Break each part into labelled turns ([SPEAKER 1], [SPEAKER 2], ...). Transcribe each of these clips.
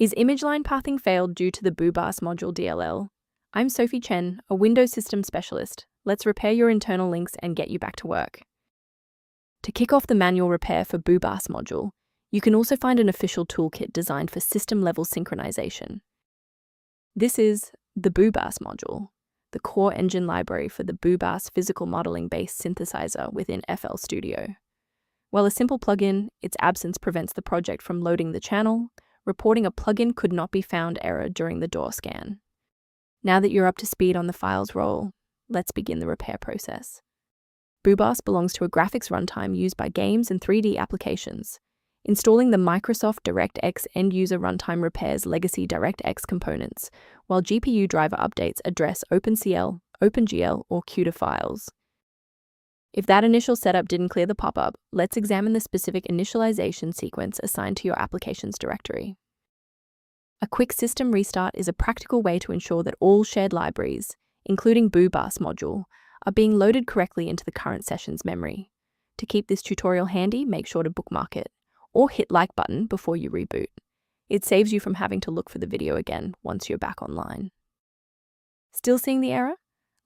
[SPEAKER 1] Is image line pathing failed due to the BooBass module DLL? I'm Sophie Chen, a Windows system specialist. Let's repair your internal links and get you back to work. To kick off the manual repair for BooBass module, you can also find an official toolkit designed for system-level synchronization. This is the BooBass module, the core engine library for the BooBass physical modeling-based synthesizer within FL Studio. While a simple plugin, its absence prevents the project from loading the channel, reporting a plugin could not be found error during the DAW scan. Now that you're up to speed on the file's role, let's begin the repair process. BooBass belongs to a graphics runtime used by games and 3D applications. Installing the Microsoft DirectX end-user runtime repairs legacy DirectX components, while GPU driver updates address OpenCL, OpenGL, or CUDA files. If that initial setup didn't clear the pop-up, let's examine the specific initialization sequence assigned to your application's directory. A quick system restart is a practical way to ensure that all shared libraries, including BooBass module, are being loaded correctly into the current session's memory. To keep this tutorial handy, make sure to bookmark it, or hit like button before you reboot. It saves you from having to look for the video again once you're back online. Still seeing the error?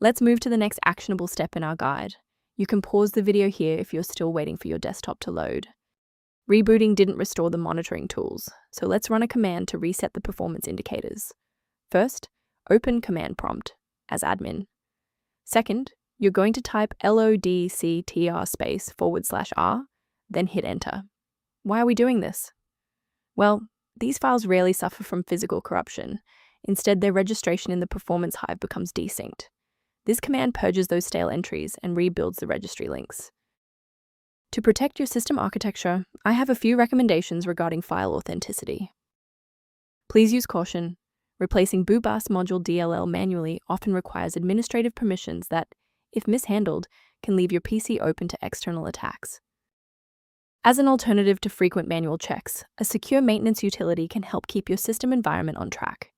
[SPEAKER 1] Let's move to the next actionable step in our guide. You can pause the video here if you're still waiting for your desktop to load. Rebooting didn't restore the monitoring tools, so let's run a command to reset the performance indicators. First, open command prompt as admin. Second, you're going to type lodctr/r, then hit enter. Why are we doing this? Well, these files rarely suffer from physical corruption. Instead, their registration in the performance hive becomes desynced. This command purges those stale entries and rebuilds the registry links. To protect your system architecture, I have a few recommendations regarding file authenticity. Please use caution. Replacing BooBass module DLL manually often requires administrative permissions that, if mishandled, can leave your PC open to external attacks. As an alternative to frequent manual checks, a secure maintenance utility can help keep your system environment on track.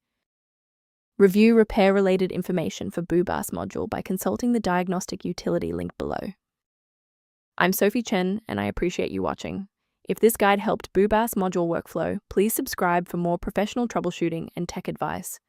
[SPEAKER 1] Review repair-related information for BooBass module by consulting the diagnostic utility link below. I'm Sophie Chen, and I appreciate you watching. If this guide helped BooBass module workflow, please subscribe for more professional troubleshooting and tech advice.